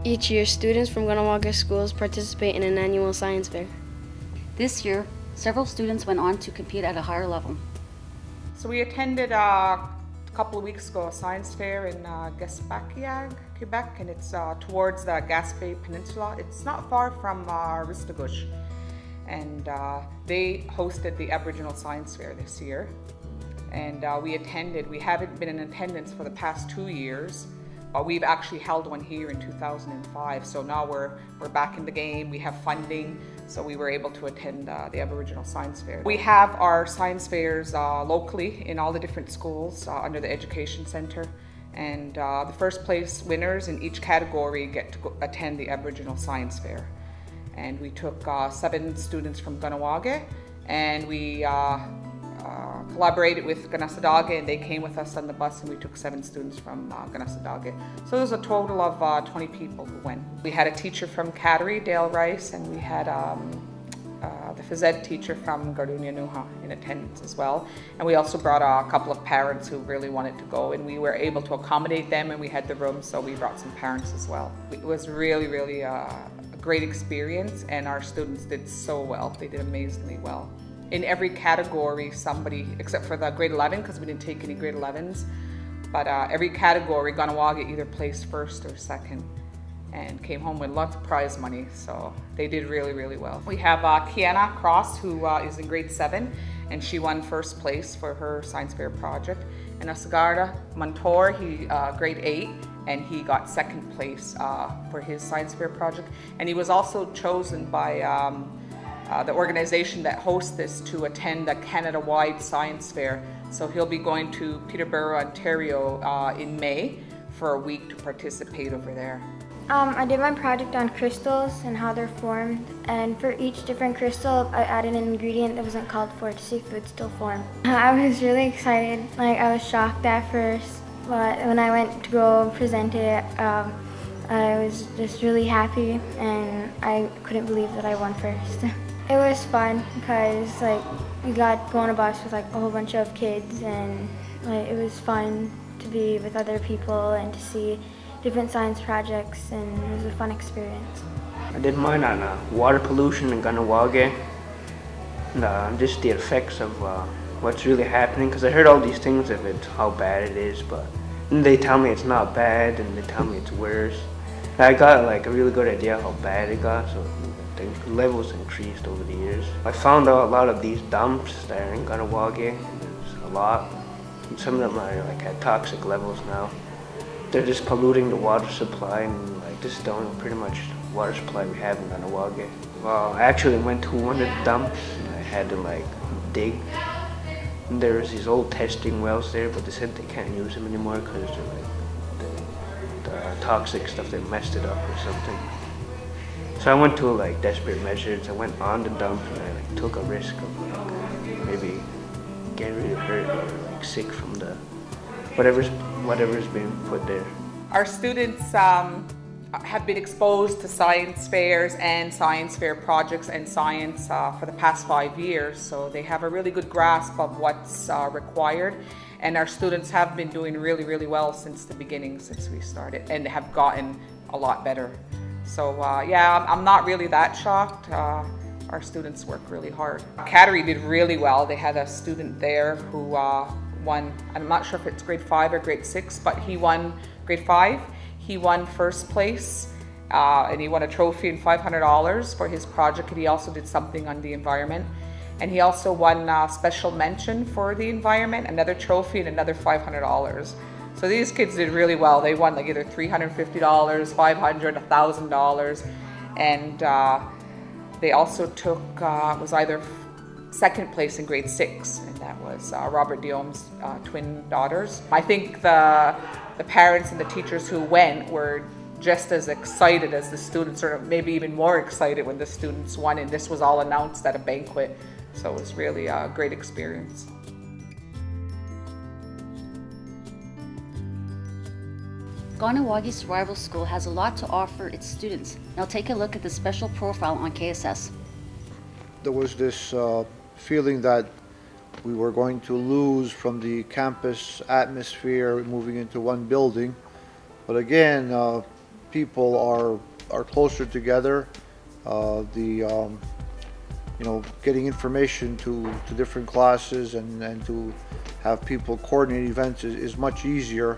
Each year, students from Ganawagis schools participate in an annual science fair. This year, several students went on to compete at a higher level. So we attended a couple of weeks ago a science fair in Gaspésiac, Quebec, and it's towards the Gaspé Peninsula. It's not far from Ristigouche, and they hosted the Aboriginal Science Fair this year. And we attended. We haven't been in attendance for the past 2 years, but we've actually held one here in 2005. So now we're back in the game. We have funding, so we were able to attend the Aboriginal Science Fair. We have our science fairs locally in all the different schools under the Education Centre. And the first place winners in each category get to attend the Aboriginal Science Fair. And we took 7 students from Kahnawake, and we collaborated with Kanesatake, and they came with us on the bus, and we took 7 students from Kanesatake. So there was a total of 20 people who went. We had a teacher from Cattery, Dale Rice, and we had the phys ed teacher from Gardenia Nuha in attendance as well. And we also brought a couple of parents who really wanted to go, and we were able to accommodate them, and we had the room, so we brought some parents as well. It was really a great experience, and our students did so well. They did amazingly well. In every category, somebody, except for the grade 11, because we didn't take any grade 11s, but every category, Kahnawake either placed first or second and came home with lots of prize money, so they did really well. We have Kiana Cross, who is in grade 7, and she won first place for her science fair project. And Asagarda Montour, he grade 8, and he got second place for his science fair project. And he was also chosen by the organization that hosts this to attend the Canada-wide science fair. So he'll be going to Peterborough, Ontario in May for a week to participate over there. I did my project on crystals and how they're formed, and for each different crystal I added an ingredient that wasn't called for to see if it would still form. I was really excited. I was shocked at first, but when I went to go present it, I was just really happy, and I couldn't believe that I won first. It was fun because we got to go on a bus with a whole bunch of kids, and it was fun to be with other people and to see different science projects, and it was a fun experience. I did mine on water pollution in Kahnawake, and just the effects of what's really happening, because I heard all these things of it, how bad it is, but then they tell me it's not bad and they tell me it's worse. And I got a really good idea how bad it got, so the levels increased over the years. I found out a lot of these dumps that are in Kahnawake, there's a lot, and some of them are at toxic levels now. They're just polluting the water supply, and this is the only pretty much water supply we have in Kahnawake. Well, I actually went to one of the dumps, and I had to dig. And there was these old testing wells there, but they said they can't use them anymore because the toxic stuff, they messed it up or something. So I went to desperate measures. I went on the dump, and I took a risk of maybe getting really hurt or sick from the whatever's being put there. Our students have been exposed to science fairs and science fair projects and science for the past 5 years, so they have a really good grasp of what's required. And our students have been doing really well since the beginning, since we started, and have gotten a lot better. So yeah, I'm not really that shocked. Our students work really hard. Cattery did really well. They had a student there who won, I'm not sure if it's grade 5 or grade 6, but he won grade 5. He won first place, and he won a trophy and $500 for his project, and he also did something on the environment. And he also won special mention for the environment, another trophy, and another $500. So these kids did really well. They won either $350, $500, $1,000, and they also took, was either second place in grade 6, and that was Robert Diome's twin daughters. I think the parents and the teachers who went were just as excited as the students, or maybe even more excited when the students won, and this was all announced at a banquet, so it was really a great experience. Kahnawake Rival School has a lot to offer its students. Now take a look at the special profile on KSS. There was this feeling that we were going to lose from the campus atmosphere moving into one building. But again, people are closer together. Getting information to different classes and to have people coordinate events is much easier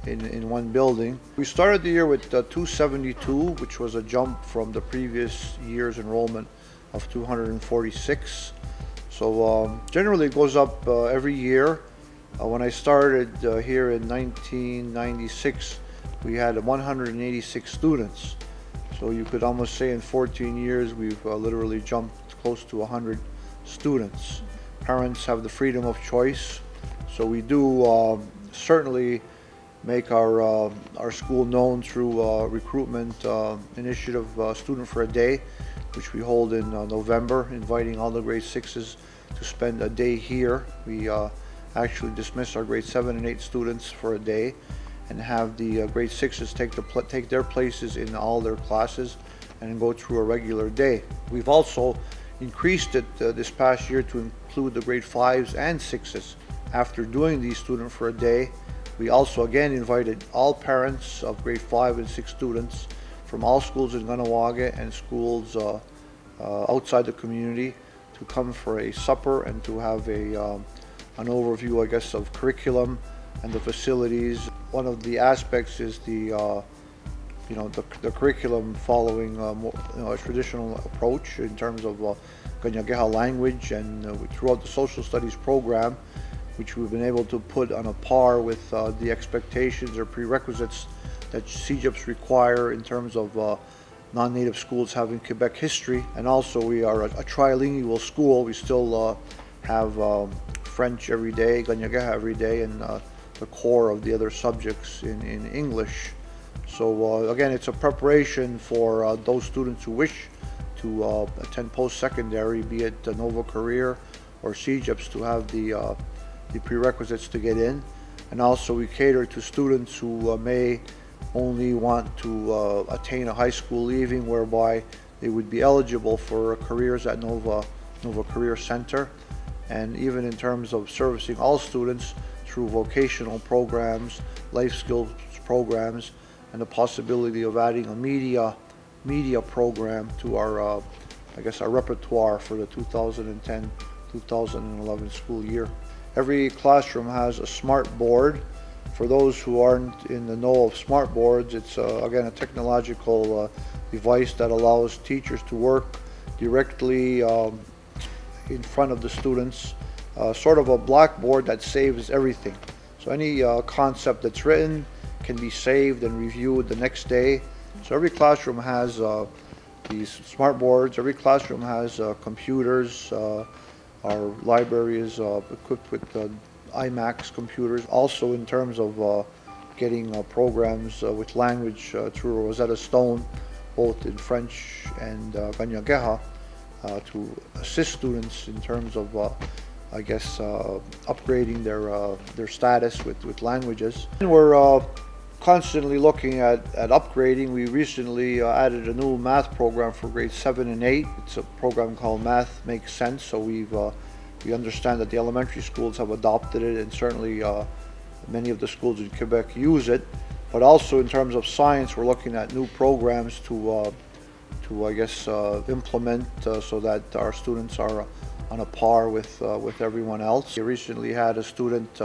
in one building. We started the year with 272, which was a jump from the previous year's enrollment of 246. So generally it goes up every year. When I started here in 1996, we had 186 students. So you could almost say in 14 years we've literally jumped close to 100 students. Parents have the freedom of choice, so we do certainly make our school known through recruitment initiative Student for a Day, which we hold in November, inviting all the grade 6s to spend a day here. We actually dismiss our grade 7 and 8 students for a day and have the grade 6s take their places in all their classes and go through a regular day. We've also increased it this past year to include the grade 5s and 6s. After doing these Student for a Day, we also again invited all parents of grade 5 and 6 students from all schools in Kahnawake and schools outside the community to come for a supper and to have an overview, I guess, of curriculum and the facilities. One of the aspects is the curriculum following a traditional approach in terms of Kanien'kehá:ka language, and throughout the social studies program, which we've been able to put on a par with the expectations or prerequisites that CEGEPs require in terms of non-native schools having Quebec history. And also we are a trilingual school. We still have French every day, Kanien'kehá:ka every day, and the core of the other subjects in English. So again, it's a preparation for those students who wish to attend post-secondary, be it Nova Career or CEGEPs, to have the prerequisites to get in. And also we cater to students who may only want to attain a high school leaving, whereby they would be eligible for careers at Nova Career Center. And even in terms of servicing all students through vocational programs, life skills programs, and the possibility of adding a media program to our our repertoire for the 2010-2011 school year. Every classroom has a smart board. For those who aren't in the know of smart boards, it's again a technological device that allows teachers to work directly in front of the students, sort of a blackboard that saves everything. So any concept that's written can be saved and reviewed the next day. So every classroom has these smart boards. Every classroom has computers. Our library is equipped with IMAX computers. Also in terms of getting programs with language through Rosetta Stone, both in French and Kanien'kehá:ka, to assist students in terms of upgrading their status with languages. And we're constantly looking at upgrading. We recently added a new math program for grades 7 and 8. It's a program called Math Makes Sense. So we understand that the elementary schools have adopted it, and certainly many of the schools in Quebec use it. But also in terms of science, we're looking at new programs to implement so that our students are on a par with everyone else. We recently had a student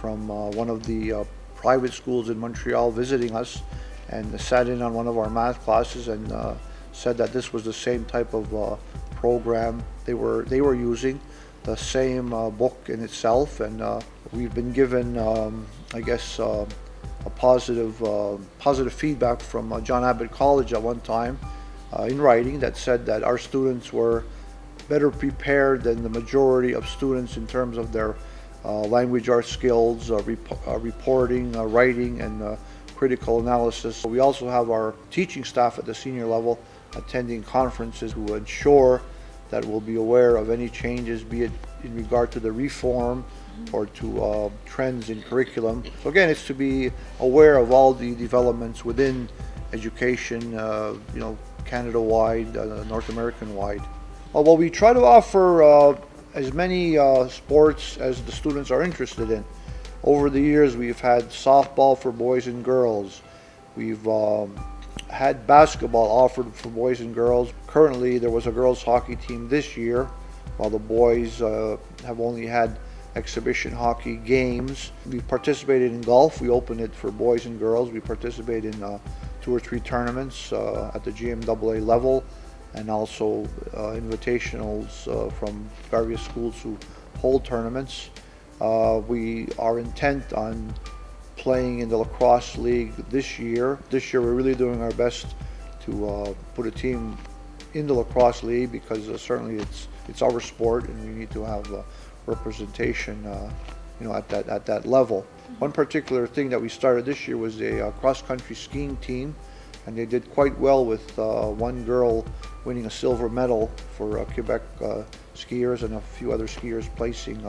from one of the private schools in Montreal visiting us and sat in on one of our math classes and said that this was the same type of program they were using, the same book in itself. And we've been given a positive feedback from John Abbott College at one time in writing that said that our students were better prepared than the majority of students in terms of their language arts skills, reporting, writing, and critical analysis. We also have our teaching staff at the senior level attending conferences to ensure that we'll be aware of any changes, be it in regard to the reform or to trends in curriculum. So again, it's to be aware of all the developments within education, Canada-wide, North American-wide. Well, we try to offer as many sports as the students are interested in. Over the years, we've had softball for boys and girls. We've had basketball offered for boys and girls. Currently, there was a girls hockey team this year, while the boys have only had exhibition hockey games. We participated in golf. We opened it for boys and girls. We participated in 2 or 3 tournaments at the GMAA level, and also invitationals from various schools who hold tournaments. We are intent on playing in the lacrosse league this year. This year we're really doing our best to put a team in the lacrosse league, because certainly it's our sport and we need to have representation at that level. One particular thing that we started this year was a cross-country skiing team, and they did quite well with one girl winning a silver medal for Quebec skiers, and a few other skiers placing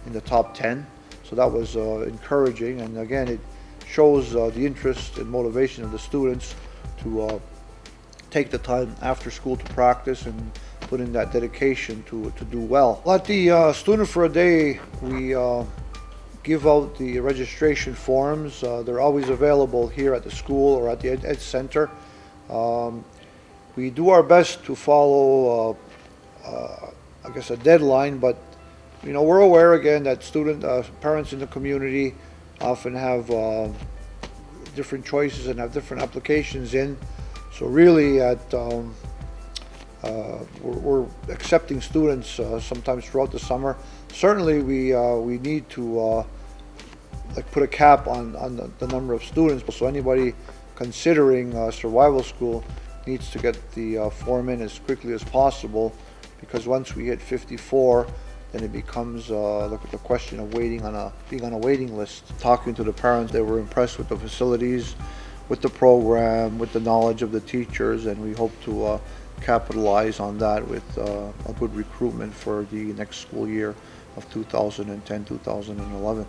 in the top 10. So that was encouraging, and again it shows the interest and motivation of the students to take the time after school to practice and put in that dedication to do well. At the Student for a Day, we give out the registration forms. They're always available here at the school or at the Ed Center. We do our best to follow I guess a deadline, but we're aware again that parents in the community often have different choices and have different applications in. So really, we're accepting students sometimes throughout the summer. Certainly, we need to put a cap on the number of students. So anybody considering survival school needs to get the form in as quickly as possible, because once we hit 54, then it becomes the question of being on a waiting list. Talking to the parents, they were impressed with the facilities, with the program, with the knowledge of the teachers, and we hope to capitalize on that with a good recruitment for the next school year of 2010-2011.